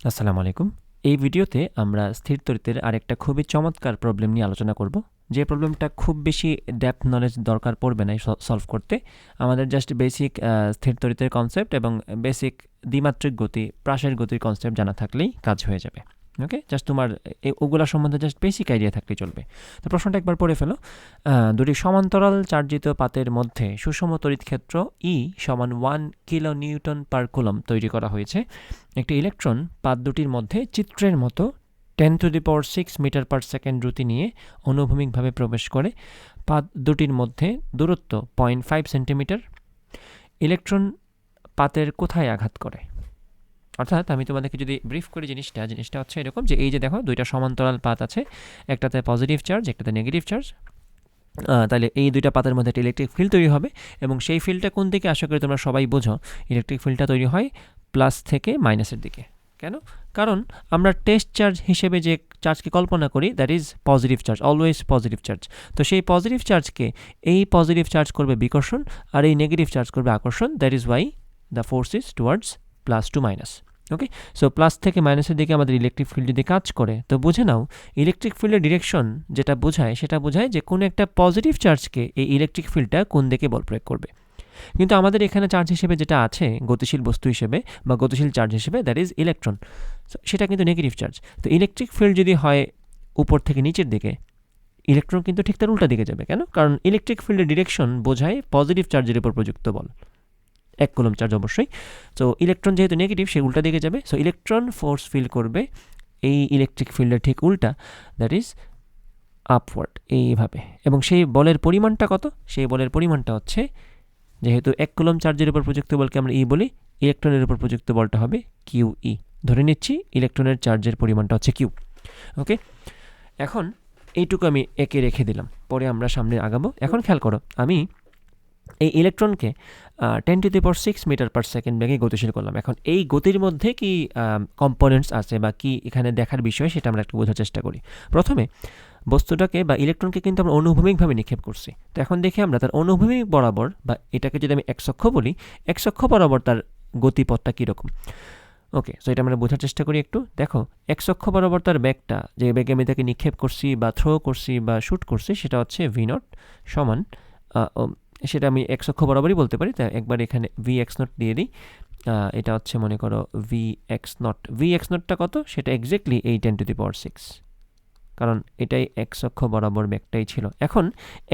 আসসালামু আলাইকুম। এই ভিডিওতে আমরা স্থির তড়িতের আরেকটা খুবই চমৎকার প্রবলেম নিয়ে আলোচনা করব। যে প্রবলেমটা খুব বেশি ডেপথ নলেজ দরকার পড়বে না সলভ করতে। আমাদের জাস্ট বেসিক স্থির তড়িতের কনসেপ্ট এবং বেসিক দ্বিমাত্রিক গতি, প্রাসের গতির কনসেপ্ট জানা থাকলেই কাজ হয়ে যাবে। ওকে, জাস্ট তোমার ওগুলা সম্বন্ধে জাস্ট বেসিক আইডিয়া থাকলেই চলবে। তো প্রশ্নটা একবার পড়ে ফেলো। দুটি সমান্তরাল চার্জিত পাতের মধ্যে সুষম তড়িৎ ক্ষেত্র ই সমান 1 কিলো নিউটন পার কুলম তৈরি করা হয়েছে। একটি ইলেকট্রন পাত দুটির মধ্যে চিত্রের মতো 10⁶ মিটার পার সেকেন্ড দ্রুতি নিয়ে অনুভূমিকভাবে প্রবেশ করে। পাত দুটির মধ্যে দূরত্ব 0.5 সেন্টিমিটার। ইলেকট্রন পাতের কোথায় আঘাত করে? অর্থাৎ আমি তোমাদেরকে যদি ব্রিফ করি জিনিসটা হচ্ছে এরকম যে এই যে দেখো দুইটা সমান্তরাল পাত আছে, একটাতে পজিটিভ চার্জ একটাতে নেগেটিভ চার্জ। তাহলে এই দুইটা পাতের মধ্যে একটা ইলেকট্রিক ফিল্ড তৈরি হবে এবং সেই ফিল্ডটা কোন দিকে, আশা করি তোমরা সবাই বোঝো। ইলেকট্রিক ফিল্ডটা তৈরি হয় প্লাস থেকে মাইনাসের দিকে। কেন? কারণ আমরা টেস্ট চার্জ হিসেবে যে চার্জকে কল্পনা করি that is positive charge, always positive charge. তো সেই পজিটিভ চার্জকে এই পজিটিভ চার্জ করবে বিকর্ষণ আর এই নেগেটিভ চার্জ করবে আকর্ষণ। That is why the force is towards plus two minus. Okay, so plus থেকে মাইনাসের দিকে আমাদের ইলেকট্রিক ফিল্ড যদি কাজ করে, তো বুঝে নাও ইলেকট্রিক ফিল্ডের ডিরেকশন যেটা বোঝায় সেটা বোঝায় যে কোনো একটা পজিটিভ চার্জকে এই ইলেকট্রিক ফিল্ডটা কোন দিকে বল প্রয়োগ করবে। কিন্তু আমাদের এখানে চার্জ হিসেবে যেটা আছে, গতিশীল বস্তু হিসেবে বা গতিশীল চার্জ হিসেবে, দ্যাট ইজ ইলেকট্রন। সেটা কিন্তু নেগেটিভ চার্জ। তো ইলেকট্রিক ফিল্ড যদি হয় উপর থেকে নিচের দিকে, ইলেকট্রন কিন্তু ঠিক তার উল্টা দিকে যাবে। কেন? কারণ ইলেকট্রিক ফিল্ডের ডিরেকশন বোঝায় পজিটিভ চার্জের উপর প্রযুক্ত বল, 1 কুলম চার্জ অবশ্যই। সো ইলেকট্রন যেহেতু নেগেটিভ, সে উল্টা দিকে যাবে। সো ইলেকট্রন ফোর্স ফিল করবে এই ইলেকট্রিক ফিল্ডের ঠিক উল্টা, দ্যাট ইজ আপওয়ার্ড, এইভাবে। এবং সেই বলের পরিমাণটা কত? সেই বলের পরিমাণটা হচ্ছে, যেহেতু 1 কুলম চার্জের উপর প্রযুক্ত বলকে আমরা ই বলি, ইলেকট্রনের উপর প্রযুক্ত বলটা হবে কিউ ই। ধরে নিচ্ছি ইলেকট্রনের চার্জের পরিমাণটা হচ্ছে কিউ। ওকে, এখন এইটুকু আমি একে রেখে দিলাম, পরে আমরা সামনে আগাবো। এখন খেয়াল করো, আমি এই ইলেকট্রনকে 10⁶ মিটার পার সেকেন্ড বেগে গতিশীল করলাম। এখন এই গতির মধ্যে কি কম্পোনেন্টস আছে বা কি এখানে দেখার বিষয়, সেটা আমরা একটু বোঝার চেষ্টা করি। প্রথমে বস্তুটাকে বা ইলেকট্রনকে কিন্তু আমরা অনুভূমিকভাবে নিক্ষেপ করছি। তো এখন দেখি আমরা তার অনুভূমিক বরাবর, বা এটাকে যদি আমি এক্স অক্ষ বলি, এক্স অক্ষ বরাবর তার গতিপথটা কীরকম। ওকে, সো এটা আমরা বোঝার চেষ্টা করি একটু। দেখো, এক্স অক্ষ বরাবর তার বেগটা, যে বেগে আমি তাকে নিক্ষেপ করছি বা থ্রো করছি বা শ্যুট করছি, সেটা হচ্ছে v0 সমান, সেটা আমি এক্স অক্ষ বরাবরই বলতে পারি। তাই একবার এখানে vx0 দিয়ে দিই। এটা হচ্ছে মনে করো vx0টা কত? সেটা এক্স্যাক্টলি এই 10⁶, কারণ এটাই এক্স অক্ষ বরাবর বেগটাই ছিল। এখন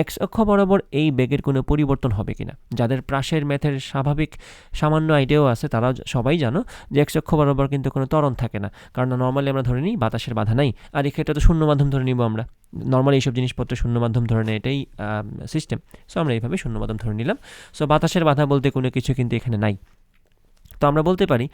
এক্স অক্ষ বরাবর এই বেগের কোনো পরিবর্তন হবে কিনা? যাদের প্রাসের ম্যাথের স্বাভাবিক সামান্য আইডিয়াও আছে, তারা সবাই জানো যে এক্স অক্ষ বরাবর কিন্তু কোনো ত্বরণ থাকে না। কারণ নর্মালি আমরা ধরে নিই বাতাসের বাধা নাই, আর এক্ষেত্রে তো শূন্য মাধ্যম ধরে নিব আমরা। নর্মালি এইসব জিনিসপত্র শূন্য মাধ্যম ধরে নেয়, এটাই সিস্টেম। সো আমরা এইভাবে শূন্য মাধ্যম ধরে নিলাম। সো বাতাসের বাধা বলতে কোনো কিছু কিন্তু এখানে নাই। তো আমরা বলতে পারি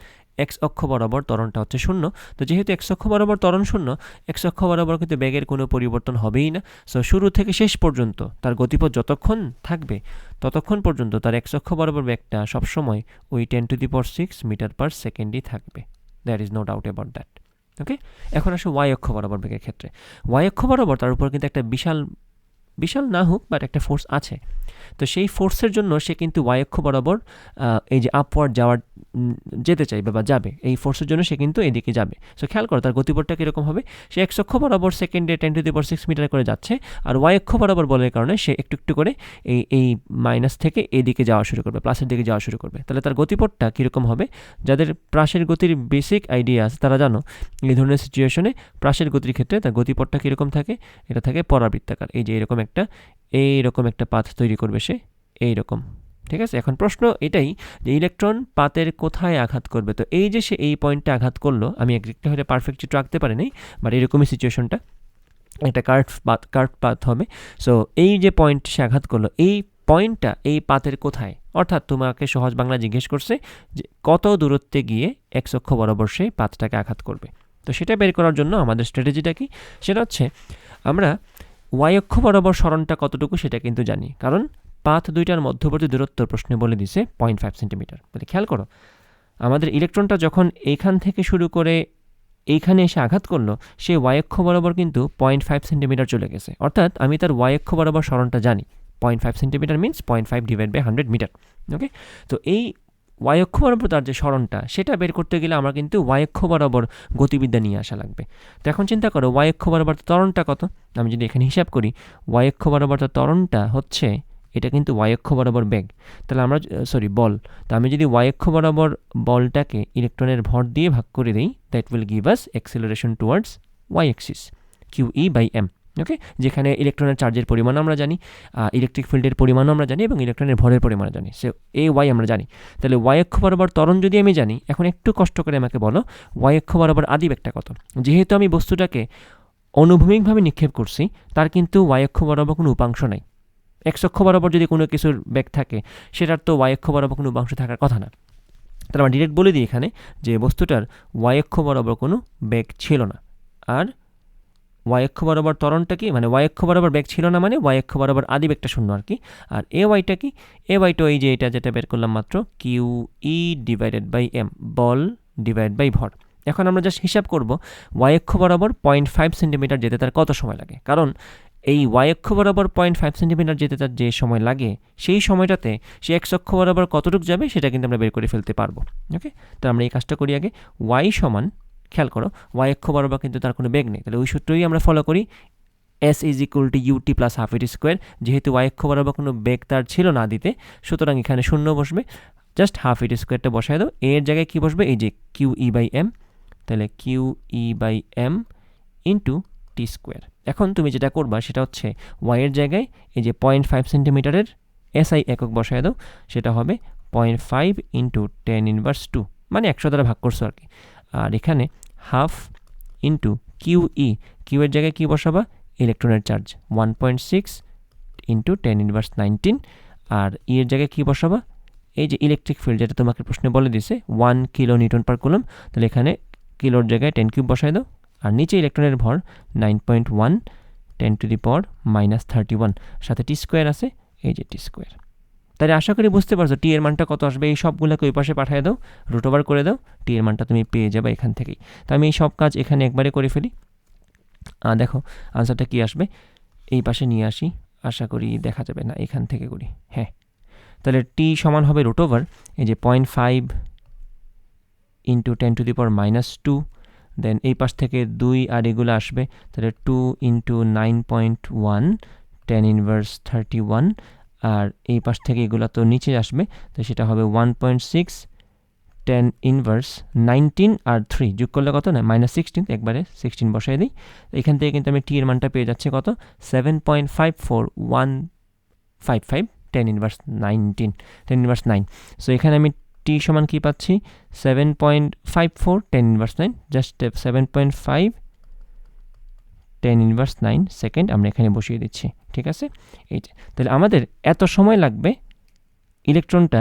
এক্স অক্ষ বরাবর ত্বরণটা হচ্ছে শূন্য। তো যেহেতু এক্স অক্ষ বরাবর ত্বরণ শূন্য, এক্স অক্ষ বরাবর কিন্তু বেগের কোনো পরিবর্তন হবেই না। সো শুরু থেকে শেষ পর্যন্ত তার গতিপথ যতক্ষণ থাকবে, ততক্ষণ পর্যন্ত তার এক্স অক্ষ বরাবর বেগটা সবসময় ওই 10⁶ মিটার পার সেকেন্ডই থাকবে। That is no doubt about that. Okay, এখন আসো ওয়াই অক্ষ বরাবর বেগের ক্ষেত্রে। ওয়াই অক্ষ বরাবর তার উপর কিন্তু একটা বিশাল না হোক বাট একটা ফোর্স আছে। তো সেই ফোর্সের জন্য সে কিন্তু ওয়াই অক্ষ বরাবর এই যে আপওয়ার্ড যেতে চাইবে বা যাবে, এই ফোর্সের জন্য সে কিন্তু এদিকে যাবে। সো খেয়াল করো তার গতিপথটা কীরকম হবে। সে এক্স অক্ষ বরাবর সেকেন্ডে 10⁶ মিটার করে যাচ্ছে, আর ওয়াই অক্ষ বরাবর বলের কারণে সে একটু একটু করে এই মাইনাস থেকে এদিকে যাওয়া শুরু করবে, প্লাসের দিকে যাওয়া শুরু করবে। তাহলে তার গতিপথটা কীরকম হবে? যাদের প্রাসের গতির বেসিক আইডিয়া আছে তারা জানো এই ধরনের সিচুয়েশনে প্রাসের গতির ক্ষেত্রে তার গতিপথটা কীরকম থাকে। এটা থাকে পরাবৃত্তাকার, এই যে এইরকম একটা পাথ তৈরি করবে সে, এইরকম। ঠিক আছে, এখন প্রশ্ন এটাই যে ইলেকট্রন পাতের কোথায় আঘাত করবে। তো এই যে সে এই পয়েন্টে আঘাত করলো, আমি এক্সাক্টলি হয়তো পারফেক্ট চিত্র আঁকতে পারিনি, বাট এরকমই সিচুয়েশনটা, একটা কার্ভ পাথ হবে। সো এই যে পয়েন্ট সে আঘাত করলো, এই পয়েন্টটা এই পাতের কোথায়? অর্থাৎ তোমাকে সহজ বাংলা জিজ্ঞেস করছে যে কত দূরত্বে গিয়ে এক্স অক্ষ বরাবর সে পাতটাকে আঘাত করবে। তো সেটা বের করার জন্য আমাদের স্ট্র্যাটেজিটা কি? সেটা হচ্ছে আমরা ওয়াই অক্ষ বরাবর সরণটা কতটুকু সেটা কিন্তু জানি, কারণ পাথ দুইটার মধ্যবর্তী দূরত্ব প্রশ্নে বলে দিছে 0.5 সেন্টিমিটার। বলে খেয়াল করো, আমাদের ইলেকট্রনটা যখন এইখান থেকে শুরু করে এইখানে এসে আঘাত করলো, সে ওয়াই অক্ষ বরাবর কিন্তু 0.5 সেন্টিমিটার চলে গেছে। অর্থাৎ আমি তার ওয়াই অক্ষ বরাবর সরণটা জানি, 0.5 সেন্টিমিটার মিনস 0.5 / 100 মিটার। ওকে, তো এই ওয়াই অক্ষ বরাবর তার যে সরণটা সেটা বের করতে গেলে আমরা কিন্তু ওয়াই অক্ষ বরাবর গতিবিদ্যা নিয়ে আসা লাগবে। তো এখন চিন্তা করো ওয়াই অক্ষ বরাবর ত্বরণটা কত। আমি যদি এখানে হিসাব করি ওয়াই অক্ষ বরাবর ত্বরণটা হচ্ছে, এটা কিন্তু ওয়াই অক্ষ বরাবর বেগ, তাহলে আমরা বল। তো আমি যদি ওয়াই অক্ষ বরাবর বলটাকে ইলেকট্রনের ভর দিয়ে ভাগ করে দিই, that will give us acceleration towards Y axis Q by M. Okay, যেখানে ইলেকট্রনের চার্জের পরিমাণ আমরা জানি, ইলেকট্রিক ফিল্ডের পরিমাণও আমরা জানি এবং ইলেকট্রনের ভরের পরিমাণ জানি, সো এ ওয়াই আমরা জানি। তাহলে ওয়াই অক্ষ বরাবর ত্বরণ যদি আমি জানি, এখন একটু কষ্ট করে আমাকে বলো ওয়াই অক্ষ বরাবর আদি বেগটা কত। যেহেতু আমি বস্তুটাকে অনুভূমিকভাবে নিক্ষেপ করছি, তার কিন্তু ওয়াই অক্ষ বরাবর কোনো উপাংশ নাই। এক্স অক্ষ বরাবর যদি কোনো কিছুর বেগ থাকে, সেটার তো ওয়াই অক্ষ বরাবর কোনো উপাংশ থাকার কথা না। তাহলে আমরা ডিরেক্ট বলে দিই এখানে যে বস্তুটার ওয়াই অক্ষ বরাবর কোনো বেগ ছিল না। আর ওয়াই অক্ষ বরাবর ত্বরণটা কি, মানে ওয়াই অক্ষ বরাবর বেগ ছিল না মানে ওয়াই অক্ষ বরাবর আদি বেগটা শূন্য আর কি। আর এ ওয়াইটা কি, এ ওয়াইটা এই যে এটা যেটা বের করলাম মাত্র, Q E divided by M, বল ডিভাইড বাই ভর। এখন আমরা জাস্ট হিসাব করব ওয়াই অক্ষ বরাবর 0.5 সেন্টিমিটার যেতে তার কত সময় লাগে, কারণ এই ওয়াই অক্ষ বরাবর 0.5 সেন্টিমিটার যেতে তার যে সময় লাগে, সেই সময়টাতে সে এক্স অক্ষ বরাবর কতটুকু যাবে সেটা কিন্তু আমরা বের করে ফেলতে পারবো। ওকে, তো আমরা এই কাজটা করি আগে। ওয়াই সমান, খেয়াল করো ওয়াই অক্ষ বরাবর কিন্তু তার কোনো বেগ নেই, তাহলে ওই সূত্রই আমরা ফলো করি, S is equal to UT plus half at square. যেহেতু ওয়াই অক্ষ বরাবর কোনো বেগ তার ছিল না দিতে, সুতরাং এখানে শূন্য বসবে, জাস্ট হাফ ইট স্কোয়ারটা বসায় দাও। এর জায়গায় কি বসবে, এই যে কিউ ই বাই এম, তাহলে Q E by M into T square. এখন তুমি যেটা করবা সেটা হচ্ছে ওয়াইয়ের জায়গায় এই যে 0.5 সেন্টিমিটারের এসআই একক বসায় দাও, সেটা হবে 0.5 ইন্টু 10 ইনভার্স 2, মানে 100 দ্বারা ভাগ করছো আর কি। আর এখানে হাফ ইন্টু কিউ এর জায়গায় কি বসাবা, ইলেকট্রনের চার্জ 1.6 ইন্টু 10 ইনভার্স 19, আর এর জায়গায় কি বসাবা, এই যে ইলেকট্রিক ফিল্ড যেটা তোমাকে প্রশ্নে বলে দিছে 1 কিলো নিউটন পার কুলম, তাহলে এখানে কিলোর জায়গায় 10 কিউব বসায় দাও। আর নিচে ইলেকট্রনের ভর 9.1 10 টু দি পাওয়ার মাইনাস 31, সাথে টি স্কোয়ার আছে, এই যে টি স্কোয়ার। তাহলে আশা করি বুঝতে পারছো টি এর মানটা কত আসবে। এই সবগুলোকে ওই পাশে পাঠিয়ে দাও, রুট ওভার করে দাও, টি এর মানটা তুমি পেয়ে যাবে এখান থেকেই। তো আমি এই সব কাজ এখানে একবারে করে ফেলি। দেখো আনসারটা কি আসবে, এই পাশে নিয়ে আসি, আশা করি দেখা যাবে না, এখান থেকে করি। হ্যাঁ, তাহলে টি সমান হবে রুট ওভার এই যে 0.5 into 10 to the power minus 2, দেন এই পাশ থেকে 2 আর এগুলো আসবে, তাহলে 2 ইন্টু 9.1 10 ইনভার্স 31, আর এই পাশ থেকে এগুলো তো নিচে আসবে, তো সেটা হবে 1.6 10 ইনভার্স 19 আর 3 যোগ করলে কত না মাইনাস 16, একবারে 16 বসাই দিই। এখান থেকে কিন্তু আমি টি এর মানটা পেয়ে যাচ্ছে কত, 7.54155 10 ইনভার্স 19 10 ইনভার্স 9। সো এখানে আমি টি সমান কি পাচ্ছি, 7.54 10 ইনভার্স 9, জাস্ট 7.5 10 ইনভার্স 9 সেকেন্ড আমরা এখানে বসিয়ে দিচ্ছি, ঠিক আছে। এই যে তাহলে আমাদের এত সময় লাগবে ইলেকট্রনটা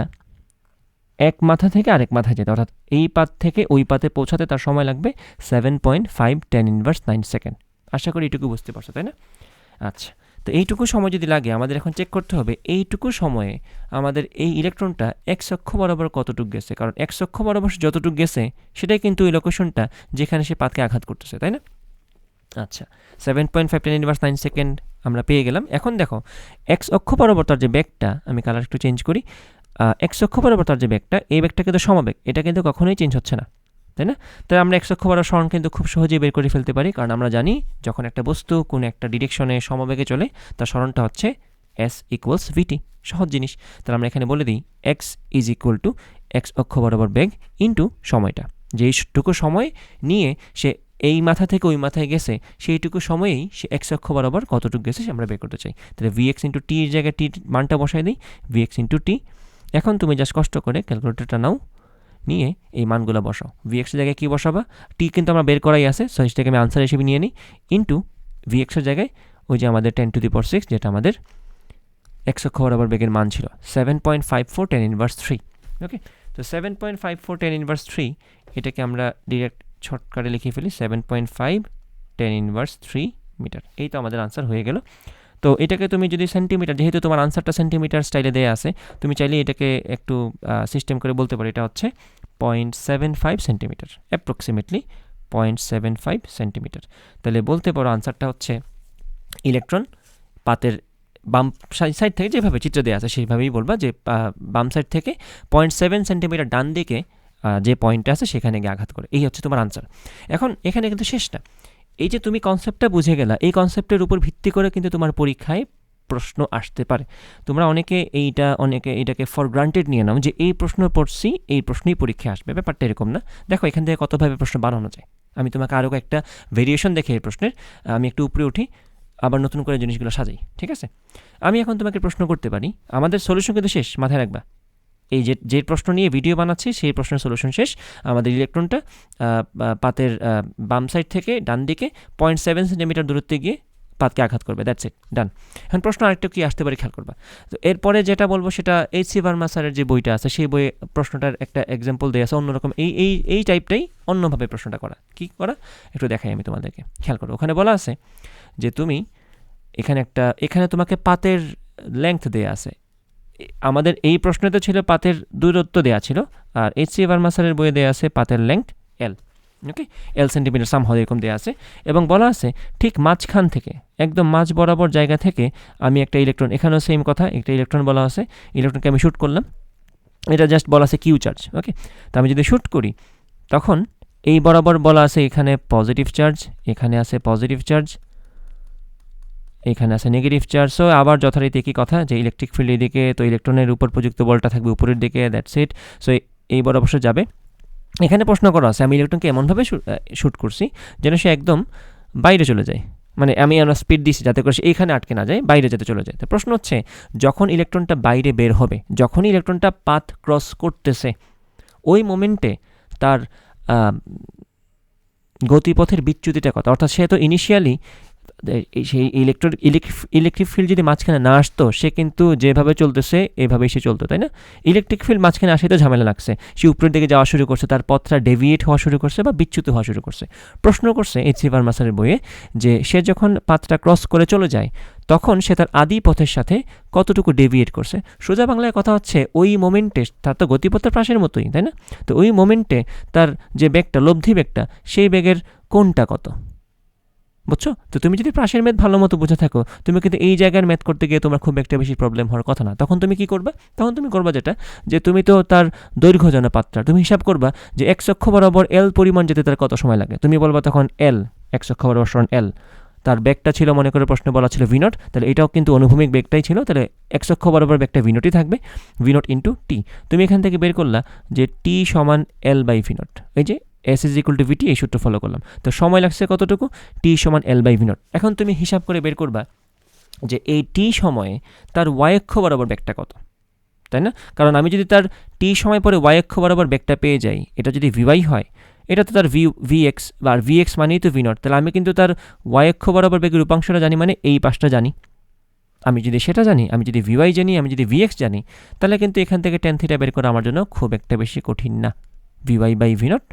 এক মাথা থেকে আরেক মাথায় যেতে, অর্থাৎ এই পাত থেকে ওই পাতে পৌঁছাতে তার সময় লাগবে 7.5 10 ইনভার্স 9 সেকেন্ড। আশা করি এইটুকু বুঝতে পারছো, তাই না? আচ্ছা, তো এইটুকু সময় যদি লাগে, আমাদের এখন চেক করতে হবে এইটুকু সময়ে আমাদের এই ইলেকট্রনটা এক্স অক্ষ বরাবর কতটুকু গেছে, কারণ এক্স অক্ষ বরাবর যতটুকু গেছে সেটাই কিন্তু ওই লোকেশনটা যেখানে সে পাতকে আঘাত করতেছে, তাই না? আচ্ছা, 7.5 10 ইনভার্স 9 সেকেন্ড আমরা পেয়ে গেলাম। এখন দেখো এক্স অক্ষ বরাবর তার যে বেগটা, আমি কালার একটু চেঞ্জ করি, এক্স অক্ষ বরাবর তার যে বেগটা, এই বেগটা কিন্তু সমবেগ, এটা কিন্তু কখনোই চেঞ্জ হচ্ছে না, তাই না? তাই আমরা এক্স অক্ষ বরাবর সরণ কিন্তু খুব সহজেই বের করে ফেলতে পারি, কারণ আমরা জানি যখন একটা বস্তু কোনো একটা ডিরেকশনে সমবেগে চলে তার সরণটা হচ্ছে এস ইকুয়ালস ভিটি, সহজ জিনিস। তাহলে আমরা এখানে বলে দিই x is equal two x অক্ষ বরাবর বেগ ইন্টু সময়টা, যেইটুকু সময় নিয়ে সে এই মাথা থেকে ওই মাথায় গেছে সেইটুকু সময়েই সে এক্স অক্ষ বরাবর কতটুকু গেছে আমরা বের করতে চাই। তাহলে ভিএক্স ইন্টু টি এর জায়গায় টির মানটা বসাই দিই, ভিএক্স ইন্টু টি। এখন তুমি জাস্ট কষ্ট করে ক্যালকুলেটরটা নাও, নিয়ে এই মানগুলো বসাও। ভিএক্সের জায়গায় কী বসাবা, টি কিন্তু আমরা বের করাই আছে, সো সেটাকে আমি আনসার হিসেবে নিয়ে নিই, ইন্টু ভিএক্সের জায়গায় ওই যে আমাদের 10 টু দি পাওয়ার 6 যেটা আমাদের এক্স অক্ষ বরাবর বেগের মান ছিল 7.54 10 ইনভার্স 3। ওকে, তো 7.54 10 ইনভার্স 3 এটাকে আমরা ডিরেক্ট শর্টকাটে লিখে ফেলি 7.5 10 ইনভার্স 3 মিটার। এই তো আমাদের আনসার হয়ে গেল। তো এটাকে তুমি যদি সেন্টিমিটার, যেহেতু তোমার আনসারটা সেন্টিমিটার স্টাইলে দেয়া আছে, তুমি চাইলে এটাকে একটু সিস্টেম করে বলতে পারো এটা হচ্ছে 0.75 সেন্টিমিটার, অ্যাপ্রক্সিমেটলি 0.75 সেন্টিমিটার। তাহলে বলতে পারো আনসারটা হচ্ছে ইলেকট্রন পাতের বাম সাইড থেকে যেভাবে চিত্র দেওয়া আছে সেইভাবেই বলবা যে বাম সাইড থেকে 0.7 সেন্টিমিটার ডান দিকে যে পয়েন্টটা আছে সেখানে গিয়ে আঘাত করে। এই হচ্ছে তোমার আনসার। এখন এখানে কিন্তু শেষ না, এই যে তুমি কনসেপ্টটা বুঝে গেলা, এই কনসেপ্টের উপর ভিত্তি করে কিন্তু তোমার পরীক্ষায় প্রশ্ন আসতে পারে। তোমরা অনেকে এটাকে ফর গ্রান্টেড নিয়ে নাও যে এই প্রশ্ন পড়ছি, এই প্রশ্নই পরীক্ষায় আসবে, ব্যাপারটা এরকম না। দেখো এখান থেকে কতভাবে প্রশ্ন বানানো যায়। আমি তোমাকে আরও একটা ভেরিয়েশন দেখে এই প্রশ্নের আমি একটু উপরে উঠি, আবার নতুন করে জিনিসগুলো সাজাই, ঠিক আছে? আমি এখন তোমাকে প্রশ্ন করতে পারি, আমাদের সলিউশন কিন্তু শেষ, মাথায় রাখবা। এই যে প্রশ্ন নিয়ে ভিডিও বানাচ্ছি সেই প্রশ্নের সলিউশন শেষ। আমাদের ইলেকট্রনটা পাতের বাম সাইড থেকে ডান দিকে 0.7 সেন্টিমিটার দূরত্বে গিয়ে পাতকে আঘাত করবে, দ্যাটস ইট, ডান। এখন প্রশ্ন আরেকটা কি আসতে পারে খেয়াল করবা। তো এরপরে যেটা বলবো সেটা এইচ.সি. ভার্মা স্যারের যে বইটা আছে সেই বইয়ে প্রশ্নটার একটা এক্সাম্পল দেওয়া আছে অন্যরকম, এই টাইপটাই অন্যভাবে প্রশ্নটা করা। কি করা একটু দেখাই আমি তোমাদেরকে, খেয়াল করো। ওখানে বলা আছে যে তুমি এখানে তোমাকে পাতের লেংথ দেয়া আছে। আমাদের এই প্রশ্নতে ছিল পাতের দূরত্ব দেওয়া ছিল, আর এইচ.সি. ভার্মা স্যারের বইয়ে দেওয়া আছে পাতের লেংথ এল, ওকে, এল সেন্টিমিটার সামহাউ এরকম দেওয়া আছে। এবং বলা আছে ঠিক মাঝখান থেকে, একদম মাঝ বরাবর জায়গা থেকে আমি একটা ইলেকট্রন, এখানেও সেম কথা, একটা ইলেকট্রন বলা আছে, ইলেকট্রনকে আমি শ্যুট করলাম, এটা জাস্ট বলা আছে কিউ চার্জ, ওকে। তো আমি যদি শ্যুট করি তখন এই বরাবর বলা আছে এখানে পজিটিভ চার্জ, এখানে আছে পজিটিভ চার্জ, এখানে আছে নেগেটিভ চার্জ। সো আবার যথারীতি একই কথা যে ইলেকট্রিক ফিল্ড এদিকে, তো ইলেকট্রনের উপর প্রযুক্ত বলটা থাকবে উপরের দিকে, দ্যাটস ইট। সো এই বরাবর যাবে। এখানে প্রশ্ন করা আছে আমি ইলেকট্রনকে এমনভাবে শ্যুট করছি যেন সে একদম বাইরে চলে যায়, মানে আমরা স্পিড দিচ্ছি যাতে করে সে এইখানে আটকে না যায়, বাইরে যেতে চলে যায়। তো প্রশ্ন হচ্ছে যখন ইলেকট্রনটা বাইরে বের হবে, যখন ইলেকট্রনটা পাথ ক্রস করতেছে, ওই মোমেন্টে তার গতিপথের বিচ্যুতিটা কত? অর্থাৎ সে তো ইনিশিয়ালি সেই ইলেকট্রিক ফিল্ড যদি মাঝখানে না আসতো, সে কিন্তু যেভাবে চলতেছে এভাবেই সে চলতো, তাই না? ইলেকট্রিক ফিল্ড মাঝখানে আসে তো ঝামেলা লাগছে, সে উপরের দিকে যাওয়া শুরু করছে, তার পথটা ডেভিয়েট হওয়া শুরু করছে বা বিচ্যুত হওয়া শুরু করছে। প্রশ্ন করছে এইচ.সি. ভার্মা স্যারের বইয়ে যে সে যখন পাথটা ক্রস করে চলে যায় তখন সে তার আদি পথের সাথে কতটুকু ডেভিয়েট করছে। সোজা বাংলায় কথা হচ্ছে ওই মোমেন্টে তার তো গতিপথের পাশের মতোই, তাই না? তো ওই মোমেন্টে তার যে বেগটা, লব্ধি বেগটা, সেই বেগের কোনটা কত, বুঝছো? তো তুমি যদি প্রাসের ম্যাথ ভালো মতো বুঝে থাকো, তুমি কিন্তু এই জায়গার ম্যাথ করতে গিয়ে তোমার খুব একটা বেশি প্রবলেম হওয়ার কথা না। তখন তুমি কি করবা? তখন তুমি করবা যেটা, যে তুমি তো তার দৈর্ঘ্য জানো পাত্রা, তুমি হিসাব করবা যে এক্স অক্ষ বরাবর এল পরিমাণ যেতে তার কত সময় লাগে। তুমি বলবা তখন এল, এক্স অক্ষ বরাবর সমান এল, তার বেগটা ছিল মনে করে প্রশ্নে বলা ছিল ভি নট, তাহলে এটাও কিন্তু অনুভূমিক বেগটাই ছিল, তাহলে এক্স অক্ষ বরাবর বেগটা ভি নটই থাকবে, ভি নট ইন্টু টি। তুমি এখান থেকে বের করলা যে টি সমান এল বাই ভি নট, এই যে এস ইজ ইকুয়াল টু ভিটি, এই সূত্র ফলো করলাম। তো সময় লাগছে কতটুকু? টি সমান এল বাই ভি নট। এখন তুমি হিসাব করে বের করবা যে এই টি সময়ে তার ওয়াই অক্ষ বরাবর বেগটা কত, তাই না? কারণ আমি যদি তার টি সময় পরে ওয়াই অক্ষ বরাবর বেগটা পেয়ে যাই, এটা যদি ভিওয়াই হয়, এটা তো তার ভি এক্স, বা ভি এক্স মানেই তো ভি নট, তাহলে আমি কিন্তু তার ওয়াই অক্ষ বরাবর বেগের রূপাংশটা জানি, মানে এই পাশটা জানি। আমি যদি সেটা জানি, আমি যদি ভিওয়াই জানি, আমি যদি ভি এক্স জানি, তাহলে কিন্তু এখান থেকে টেন থিটা বের করা আমার জন্য খুব একটা বেশি কঠিন না। VY by V naught,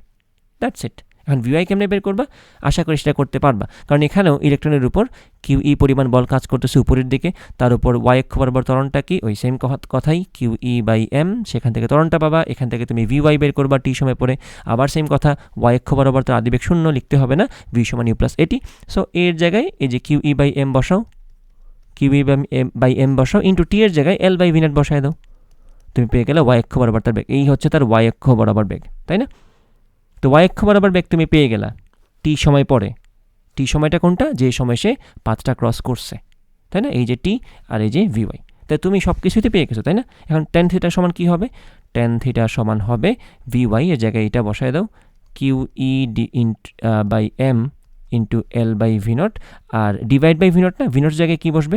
that's it. এখন ভিওয়াই কেমনে বের করবা? আশা করি সেটা করতে পারবা, কারণ এখানেও ইলেকট্রনের উপর কিউ ই পরিমাণ বল কাজ করতেছে উপরের দিকে, তার উপর ওয়াই অক্ষ বরাবর ত্বরণটা কি, ওই সেম কথাই কিউ ই বাই এম, সেখান থেকে ত্বরণটা পাবা। এখান থেকে তুমি ভিওয়াই বের করবা টি সময় পরে, আবার সেম কথা, ওয়াই অক্ষ বরাবর তার আদিবেগ শূন্য লিখতে হবে না, ভি সমান ইউ প্লাস এটি। সো এর জায়গায় এই যে কিউ ই বাই এম বসাও, কিউ ই বাই এম বসাও, ইন্টু টি এর জায়গায় এল বাই ভি নট বসায় দাও, তুমি পেয়ে গেলে ওয়াই অক্ষ বরাবর তার বেগ। এই হচ্ছে তার ওয়াই অক্ষ বরাবর বেগ, তাই না? তো ওয়াই অক্ষ বরাবর বেগ তুমি পেয়ে গেলা টি সময় পরে। টি সময়টা কোনটা? যে সময় সে পাথটা ক্রস করছে, তাই না? এই যে টি আর এই যে ভিওয়াই, তাই তুমি সব কিছুতে পেয়ে গেছো, তাই না? এখন টেন থিটা সমান কী হবে? টেন থিটা সমান হবে ভিওয়াই এর জায়গায় এটা বসায় দাও, Q E D by M into L by V naught, আর ডিভাইড বাই ভি নট না, ভি নটের জায়গায় কী বসবে?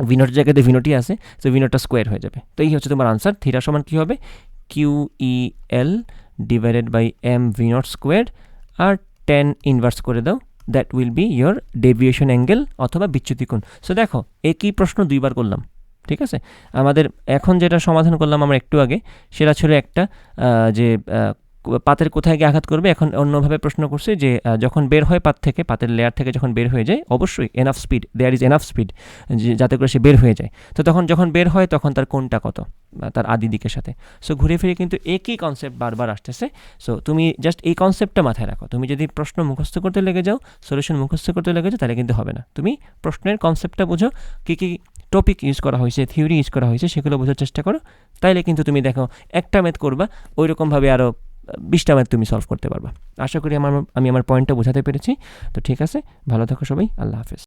ভি নটের জায়গাতে ভি নটই আছে, তো ভি নটটা স্কোয়ার হয়ে যাবে। তো এই হচ্ছে তোমার আনসার। থিটা সমান কী হবে? Q E L divided by M V naught square, আর 10 ইনভার্স করে দাও, that will be your deviation angle অথবা বিচ্যুতি কোণ। সো দেখো একই প্রশ্ন দুইবার করলাম, ঠিক আছে? আমাদের এখন যেটা সমাধান করলাম আমরা একটু আগে, সেটা ছিল একটা যে পাতের কোথায় গিয়ে আঘাত করবে। এখন অন্যভাবে প্রশ্ন করছে যে যখন বের হয় পাত থেকে, পাতের লেয়ার থেকে যখন বের হয়ে যায়, অবশ্যই enough speed, there is enough speed যাতে করে সে বের হয়ে যায়। তো তখন যখন বের হয় তখন তার কোণটা কত? তার আদি দিকের সাথে। সো ঘুরে ফিরে কিন্তু একই কনসেপ্ট বারবার আসতেছে। সো তুমি জাস্ট এই কনসেপ্টটা মাথায় রাখো। তুমি যদি প্রশ্ন মুখস্থ করতে লেগে যাও, সলিউশন মুখস্থ করতে লেগে যাও, তাহলে কিন্তু হবে না। তুমি প্রশ্নের কনসেপ্টটা বুঝো, কী কী টপিক ইউজ করা হয়েছে, থিওরি ইউজ করা হয়েছে, সেগুলো বোঝার চেষ্টা করো। তাইলে কিন্তু তুমি দেখো একটা ম্যাথ করবা, ওই রকমভাবে আরও 20টা ম্যাথ তুমি সলভ করতে পারবা। আশা করি আমি আমার পয়েন্টটা বোঝাতে পেরেছি। তো ঠিক আছে, ভালো থাকো সবাই, আল্লাহ হাফেজ।